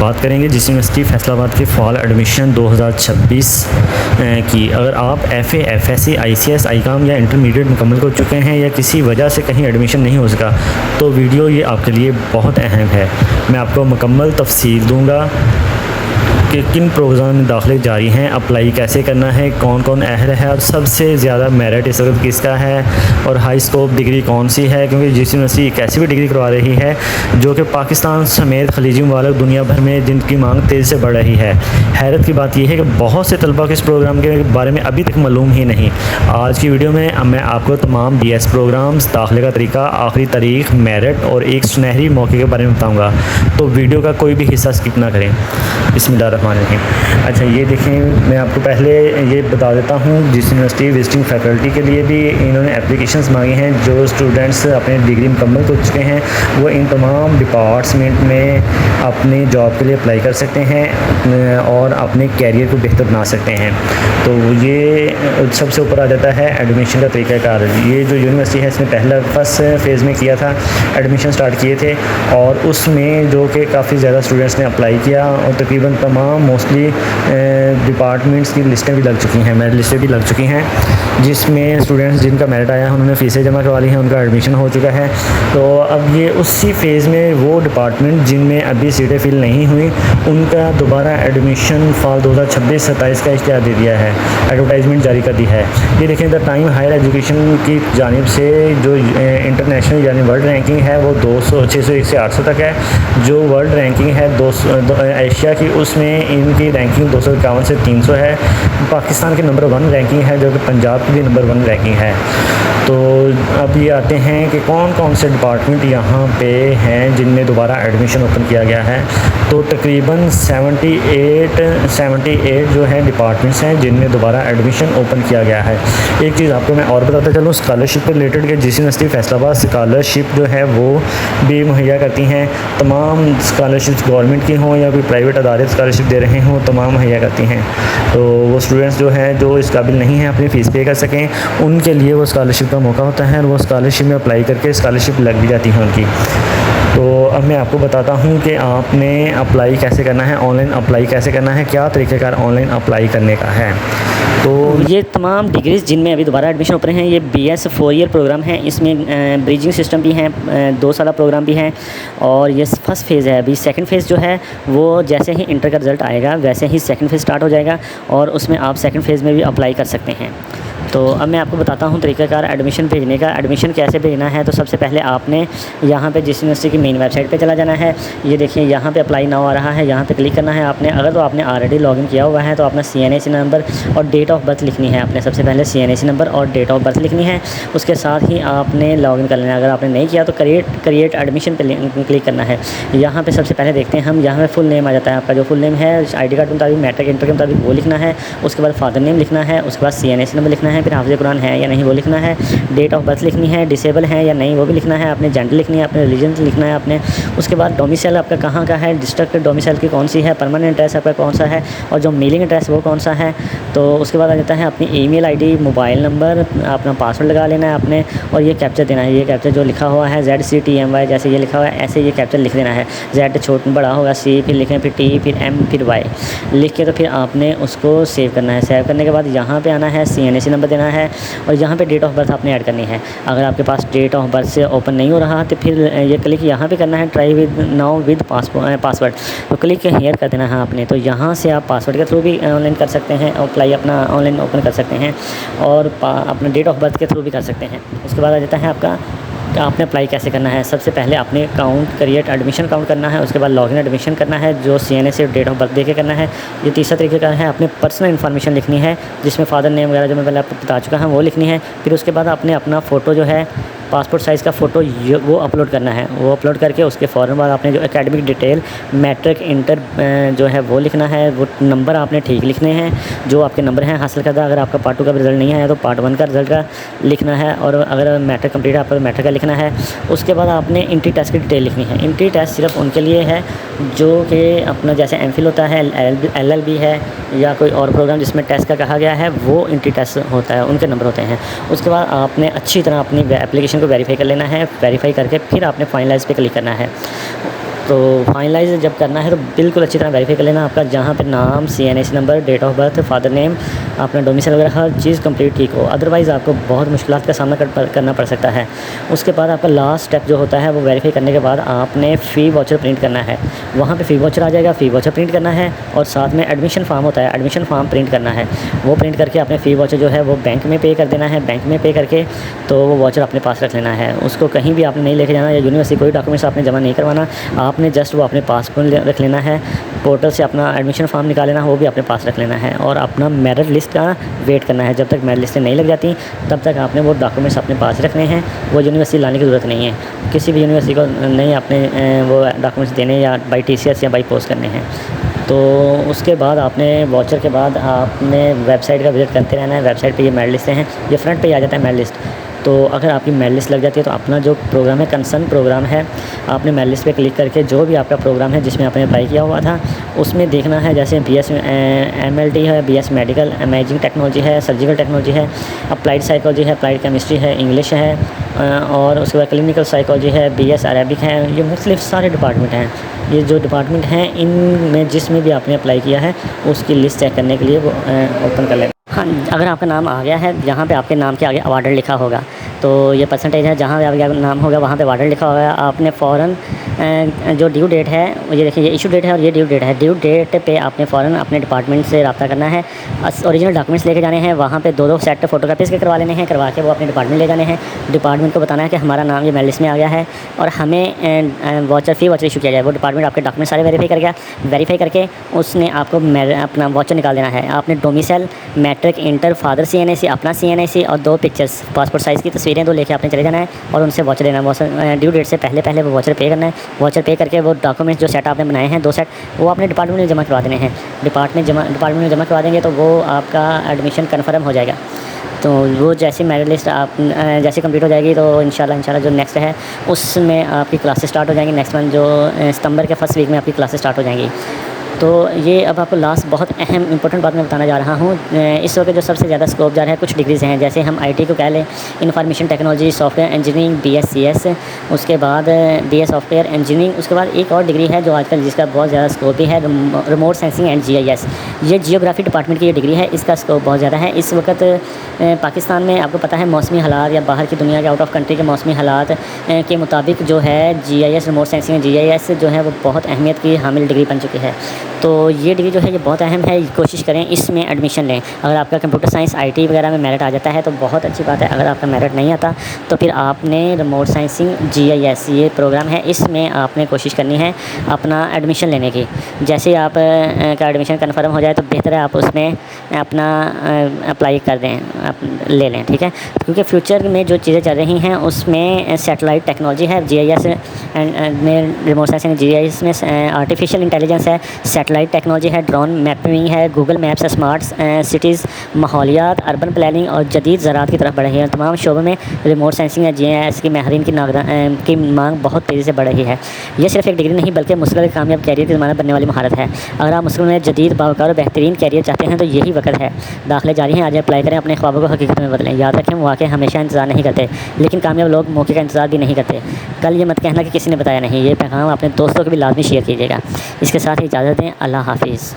बात करेंगे जिस यूनिवर्सिटी फैसलाबाद के फॉल एडमिशन 2026 की। अगर आप एफ़ए, एफएससी, आईसीएस, आईकॉम या इंटरमीडिएट मुकम्मल कर चुके हैं या किसी वजह से कहीं एडमिशन नहीं हो सका तो वीडियो ये आपके लिए बहुत अहम है। मैं आपको मुकम्मल तफसील दूँगा कि किन प्रोग्राम में दाखिले जारी हैं, अप्लाई कैसे करना है, कौन कौन अहल है और सबसे ज़्यादा मेरिट इस वक्त किसका है और हाई स्कोप डिग्री कौन सी है। क्योंकि जिस यूनिवर्सिटी एक ऐसी भी डिग्री करवा रही है जो कि पाकिस्तान समेत खलीजी मुमालिक दुनिया भर में जिनकी मांग तेज़ी से बढ़ रही है। हैरत की बात यह है कि बहुत से तलबा को इस प्रोग्राम के बारे में अभी तक मालूम ही नहीं। आज की वीडियो में मैं आपको तमाम BS प्रोग्राम्स, दाखिले का तरीका, आखिरी तारीख, मेरिट और एक सुनहरी मौके के बारे में बताऊँगा, तो वीडियो का कोई भी हिस्सा स्किप ना करें। बिस्मिल्लाहिर्रहमानिर्रहीम। अच्छा, ये देखें, मैं आपको पहले ये बता देता हूँ जिस यूनिवर्सिटी विजिटिंग फैकल्टी के लिए भी इन्होंने एप्लीकेशंस मांगी हैं। जो स्टूडेंट्स अपने डिग्री मुकम्मल कर चुके हैं वो इन तमाम डिपार्टमेंट में अपनी जॉब के लिए अप्लाई कर सकते हैं और अपने कैरियर को बेहतर बना सकते हैं। तो ये सबसे ऊपर आ जाता है एडमिशन का तरीक़ाकार। ये जो यूनिवर्सिटी है इसने पहला फर्स्ट फेज़ में किया था, एडमिशन स्टार्ट किए थे और उसमें जो कि काफ़ी ज़्यादा स्टूडेंट्स ने अप्लाई किया और तकरीबन तमाम मोस्टली डिपार्टमेंट्स की लिस्टें भी लग चुकी हैं, मेरिट लिस्टें भी लग चुकी हैं, जिसमें स्टूडेंट्स जिनका मेरिट आया है उन्होंने फ़ीसें जमा करवा ली हैं, उनका एडमिशन हो चुका है। तो अब ये उसी फेज़ में वो डिपार्टमेंट जिनमें अभी सीटें फिल नहीं हुई उनका दोबारा एडमिशन फॉल 2026-27 का इश्तिहार दे दिया है, एडवर्टाइजमेंट जारी कर दी है। ये देखें, द टाइम हायर एजुकेशन की जानिब से जो इंटरनेशनल यानी वर्ल्ड रैंकिंग है वो 200, 601 से 800 तक है। जो वर्ल्ड रैंकिंग है एशिया की, उसमें इनकी रैंकिंग 251 से 300 है। पाकिस्तान की नंबर 1 रैंकिंग है, जो कि पंजाब की भी नंबर 1 रैंकिंग है। तो अब ये आते हैं कि कौन कौन से डिपार्टमेंट यहाँ पे हैं जिनमें दोबारा एडमिशन ओपन किया गया है। तो तकरीबन 78 जो हैं डिपार्टमेंट्स हैं जिनमें दोबारा एडमिशन ओपन किया गया है। एक चीज़ आपको मैं और बताता चलूँ स्कॉलरशिप के रिलेटेड कि जिस यूनिवर्सिटी फैसलाबाद स्कॉलरशिप जो है वो भी मुहैया करती हैं। तमाम स्कॉलरशिप गवर्नमेंट की हों या कोई प्राइवेट अदारे स्कॉलरशिप दे रहे हों, तमाम मुहैया करती हैं। तो वो स्टूडेंट्स जो हैं जो इस काबिल नहीं हैं अपनी फ़ीस पे कर सकें, उनके लिए वो स्कॉलरशिप का मौका होता है और वो स्कॉलरशिप में अप्लाई करके स्कॉलरशिप लग भी जाती है उनकी। तो अब मैं आपको बताता हूँ कि आपने अप्लाई कैसे करना है, ऑनलाइन अप्लाई कैसे करना है, क्या तरीक़ेकार ऑनलाइन अप्लाई करने का है। तो ये तमाम डिग्रीज़ जिनमें अभी दोबारा एडमिशन ओपन हैं ये BS 4 ईयर प्रोग्राम है। इसमें ब्रिजिंग सिस्टम भी हैं, 2 साल प्रोग्राम भी हैं और ये फर्स्ट फेज़ है। अभी सेकंड फेज़ जो है वो जैसे ही इंटर का रिज़ल्ट आएगा वैसे ही सेकंड फेज़ स्टार्ट हो जाएगा और उसमें आप सेकंड फेज़ में भी अप्लाई कर सकते हैं। तो अब मैं आपको बताता हूँ तरीक़ाकार एडमिशन भेजने का। एडमिशन कैसे भेजना है, तो सबसे पहले आपने यहाँ पे जिस यूनिवर्सिटी की मेन वेबसाइट पे चला जाना है। ये देखिए यहाँ पे अप्लाई नाउ आ रहा है, यहाँ पे क्लिक करना है आपने। अगर तो आपने ऑलरेडी लॉगिन किया हुआ है तो अपना CNAC नंबर और डेट ऑफ बर्थ लिखनी है आपने। सबसे पहले CNAC नंबर और डेट ऑफ बर्थ लिखनी है, उसके साथ ही आपने लॉगिन कर लेना है। अगर आपने नहीं किया तो क्रिएट एडमिशन पर क्लिक करना है। यहाँ पर सबसे पहले देखते हैं हम, यहाँ पर फुल नेम आ जाता है आपका। जो फुल नेम है ID कार्ड के मुताबिक, मैट्रिक इंटर के मुताबिक वो लिखना है। उसके बाद फादर नेम लिखना है, उसके बाद CNAC नंबर लिखना है, फिर हाफ़िज़ कुरान है या नहीं वो लिखना है, डेट ऑफ बर्थ लिखनी है, डिसेबल है या नहीं वो भी लिखना है, अपने जेंडर लिखनी है, अपने रिलीजन लिखना है आपने। उसके बाद डोमिसाइल आपका कहाँ का है, डिस्ट्रिक्ट डोमिसाइल की कौन सी है, परमानेंट एड्रेस आपका कौन सा है और जो मेलिंग एड्रेस वो कौन सा है। तो उसके बाद आ जाता है अपनी ईमेल ID, मोबाइल नंबर, अपना पासवर्ड लगा लेना है आपने और ये कैप्चर देना है। ये कैप्चर जो लिखा हुआ है ZCTMY जैसे ये लिखा हुआ है ऐसे ये कैप्चर लिख देना है। Z छोटा बड़ा होगा, C फिर लिखें, फिर T फिर M फिर Y लिख के तो फिर आपने उसको सेव करना है। सेव करने के बाद यहाँ पर आना है, CNAC नंबर देना है और यहाँ पे डेट ऑफ बर्थ आपने ऐड करनी है। अगर आपके पास डेट ऑफ बर्थ से ओपन नहीं हो रहा तो फिर ये क्लिक यहाँ पे करना है, try with now with password. तो क्लिक हेयर कर देना है आपने। तो यहाँ से आप पासवर्ड के थ्रू भी ऑनलाइन कर सकते हैं, अप्लाई अपना ऑनलाइन ओपन कर सकते हैं और अपना डेट ऑफ बर्थ के थ्रू भी कर सकते हैं। उसके बाद आ जाता है आपका आपने अप्लाई कैसे करना है। सबसे पहले आपने क्रिएट एडमिशन काउंट करना है, उसके बाद लॉगिन एडमिशन करना है जो CNAC से डेट ऑफ बर्थ दे के करना है। ये तीसरा तरीके का है, अपने पर्सनल इन्फॉर्मेशन लिखनी है जिसमें फादर नेम वगैरह जो मैं पहले आपको बता चुका हूँ वो लिखनी है। फिर उसके बाद आपने अपना फ़ोटो जो है पासपोर्ट साइज़ का फ़ोटो वो अपलोड करना है। वो अपलोड करके उसके फ़ौरन बाद आपने जो एकेडमिक डिटेल, मैट्रिक, इंटर जो है वो लिखना है। वो नंबर आपने ठीक लिखने हैं जो आपके नंबर हैं हासिल करदा। अगर आपका पार्ट 2 का रिज़ल्ट नहीं आया तो पार्ट 1 का रिज़ल्ट का लिखना है और अगर मैट्रिक कंप्लीट है आपका मैट्रिक का लिखना है। उसके बाद आपने एंट्री टेस्ट की डिटेल लिखनी है। एंट्री टेस्ट सिर्फ उनके लिए है जो कि अपना जैसे MPhil होता है, LLB है या कोई और प्रोग्राम जिसमें टेस्ट का कहा गया है वो एंट्री टेस्ट होता है, उनके नंबर होते हैं। उसके बाद आपने अच्छी तरह अपनी एप्लीकेशन को वेरीफाई कर लेना है। वेरीफाई करके फिर आपने फाइनलाइज पे क्लिक करना है। तो फाइनलाइज जब करना है तो बिल्कुल अच्छी तरह वेरीफाई कर लेना आपका जहाँ पे नाम, CNAC number, date of birth, father name, अपना डोमिसाइल वगैरह हर चीज़ कंप्लीट ठीक हो। अदरवाइज़ आपको बहुत मुश्किलात का सामना करना पड़ सकता है। उसके बाद आपका लास्ट स्टेप जो होता है वो वेरीफाई करने के बाद आपने फ़ी वाउचर प्रिंट करना है। वहाँ पे फ़ी वाउचर आ जाएगा, फ़ी वाउचर प्रिंट करना है और साथ में एडमिशन फॉर्म होता है, एडमिशन फॉर्म प्रिंट करना है। वो प्रिंट करके अपने फ़ी वाउचर जो है वो बैंक में पे कर देना है। बैंक में पे करके तो वो वाउचर अपने पास रख लेना है। उसको कहीं भी आपने नहीं लेके जाना या यूनिवर्सिटी कोई डॉक्यूमेंट्स आपने जमा नहीं करवाना। आपने जस्ट वो अपने पास रख लेना है। पोर्टल से अपना एडमिशन फॉर्म निकाल लेना, वो भी अपने पास रख लेना है और अपना मेरिट लिस्ट का वेट करना है। जब तक मेरिट लिस्टें नहीं लग जाती तब तक आपने वो डॉक्यूमेंट्स अपने पास रखने हैं। वो यूनिवर्सिटी लाने की ज़रूरत नहीं है, किसी भी यूनिवर्सिटी को नहीं अपने वो डॉक्यूमेंट्स देने या बाई TCS या बाई पोस्ट करने हैं। तो उसके बाद आपने वाउचर के बाद आपने वेबसाइट का विज़िट करते रहना है। वेबसाइट पे ये मेरिट लिस्टें हैं, ये फ्रंट पे आ जाता है मेरिट लिस्ट। तो अगर आपकी मेरिट लिस्ट लग जाती है तो अपना जो प्रोग्राम है, कंसर्न प्रोग्राम है, आपने मेरिट लिस्ट पे क्लिक करके जो भी आपका प्रोग्राम है जिसमें आपने अप्लाई किया हुआ था उसमें देखना है। जैसे BS MLT है, BS मेडिकल इमेजिंग टेक्नोलॉजी है, सर्जिकल टेक्नोलॉजी है, अप्लाइड साइकोलॉजी है, अप्लाइड केमिस्ट्री है, इंग्लिश है और उसके बाद क्लिनिकल साइकोलॉजी है, BS अरेबिक है। ये मुख्तलिफ सारे डिपार्टमेंट हैं। ये जो डिपार्टमेंट हैं इनमें जिसमें भी आपने अप्लाई किया है उसकी लिस्ट चेक करने के लिए वो ओपन कर लेना। हाँ, अगर आपका नाम आ गया है, यहाँ पे आपके नाम के आगे अवार्डर लिखा होगा तो ये परसेंटेज है, जहाँ भी आपका नाम होगा वहाँ पे अवार्डर लिखा होगा। आपने फ़ौरन जो ड्यू डेट है, ये देखिए ये इशू डेट है और ये ड्यू डेट है। ड्यू डेट पे आपने फ़ौरन अपने डिपार्टमेंट से रब्ता करना है। ओरिजिनल डॉक्यूमेंट्स लेके जाने हैं, वहाँ पे 2-2 सेट फ़ोटोकॉपीज़ के करवा लेने हैं, करवा के वो अपने डिपार्टमेंट ले जाने हैं। डिपार्टमेंट को बताना है कि हमारा नाम ये मेरिट लिस्ट में आ गया है और हमें वाउचर फ़ी वाउचर इशू किया जाए। वो डिपार्टमेंट आपके डॉक्यूमेंट सारे वेरीफाई कर गया। वेरीफाई करके उसने आपको अपना वाउचर निकाल देना है। आपने domicile, matric, inter, father CNAC, अपना CNAC और 2 पिक्चर्स, पासपोर्ट साइज़ की तस्वीरें 2 लेके आपने चले जाना है और उनसे वाउचर लेना है। वाउचर ड्यू डेट से पहले वो वाउचर पे करना है। वाउचर पे करके वो डॉक्यूमेंट्स जो सेट आपने बनाए हैं 2 सेट, वो अपने डिपार्टमेंट में जमा करवा देने हैं। डिपार्टमेंट में जमा करवा देंगे तो वो आपका एडमिशन कन्फर्म हो जाएगा। तो वो जैसे मेरिट लिस्ट आप जैसे कंप्लीट हो जाएगी तो इंशाल्लाह जो नेक्स्ट है उसमें आपकी क्लासेस स्टार्ट हो जाएंगी। नेक्स्ट मंथ जो सितंबर के फर्स्ट वीक में आपकी क्लासेस स्टार्ट हो जाएंगी। तो ये अब आपको लास्ट बहुत अहम इंपॉर्टेंट बात मैं बताना जा रहा हूँ। इस वक्त जो सबसे ज़्यादा स्कोप जा रहा है कुछ डिग्रीज़ हैं, जैसे हम IT को कह लें, information technology, software engineering, BScs, उसके बाद BS सॉफ्टवेयर इंजीनियरिंग। उसके बाद एक और डिग्री है जो आजकल जिसका बहुत ज़्यादा स्कोप भी है, रिमोट सेंसिंग एंड GIS। ये जियोग्राफी डिपार्टमेंट की ये डिग्री है, इसका स्कोप बहुत ज़्यादा है। इस वक्त पाकिस्तान में आपको पता है मौसमी हालात या बाहर की दुनिया के आउट ऑफ कंट्री के मौसमी हालात के मुताबिक जो है GIS, remote sensing and GIS जो है वो बहुत अहमियत की हामिल डिग्री बन चुकी है। तो ये डिग्री जो है ये बहुत अहम है, कोशिश करें इसमें एडमिशन लें। अगर आपका कंप्यूटर साइंस IT वगैरह में मेरिट आ जाता है तो बहुत अच्छी बात है। अगर आपका मेरिट नहीं आता तो फिर आपने रिमोट सेंसिंग GIS ये प्रोग्राम है, इसमें आपने कोशिश करनी है अपना एडमिशन लेने की। जैसे ही आप का एडमिशन कन्फर्म हो जाए तो बेहतर है आप उसमें अपना अप्लाई कर दें, आप ले लें, ठीक है। क्योंकि फ्यूचर में जो चीज़ें चल रही हैं उसमें सैटेलाइट टेक्नोलॉजी है, GIS में, रिमोट सेंसिंग GIS में आर्टिफिशियल इंटेलिजेंस है, सैटेलाइट टेक्नोलॉजी है, ड्रोन मैपिंग है, गूगल मैप्स, स्मार्ट सिटीज़, माहौलियात, अर्बन प्लानिंग और जदीद ज़राअत की तरफ बढ़ रही है। तमाम शोबों में रिमोट सेंसिंग या GIS की माहिरीन की मांग बहुत तेज़ी से बढ़ रही है। यह सिर्फ एक डिग्री नहीं बल्कि मुस्तक़बिल कामयाब कैरियर की ज़मानत बनने वाली महारत है। अगर आप मुस्तक़बिल में जदीद, बावकार और बेहतरीन कैरियर चाहते हैं तो यही वक्त है। दाखिले जारी हैं, आज अप्लाई करें, अपने ख्वाबों को हकीकत में बदलें। याद रखें, मौके हमेशा इंतज़ार नहीं करते, लेकिन कामयाब लोग मौके का इंतज़ार भी नहीं करते। कल ये मत कहना कि किसी ने बताया नहीं। ये पैगाम अपने दोस्तों को भी लाजमी शेयर कीजिएगा। इसके साथ ही इजाज़त दें। अल्लाह हाफिज़।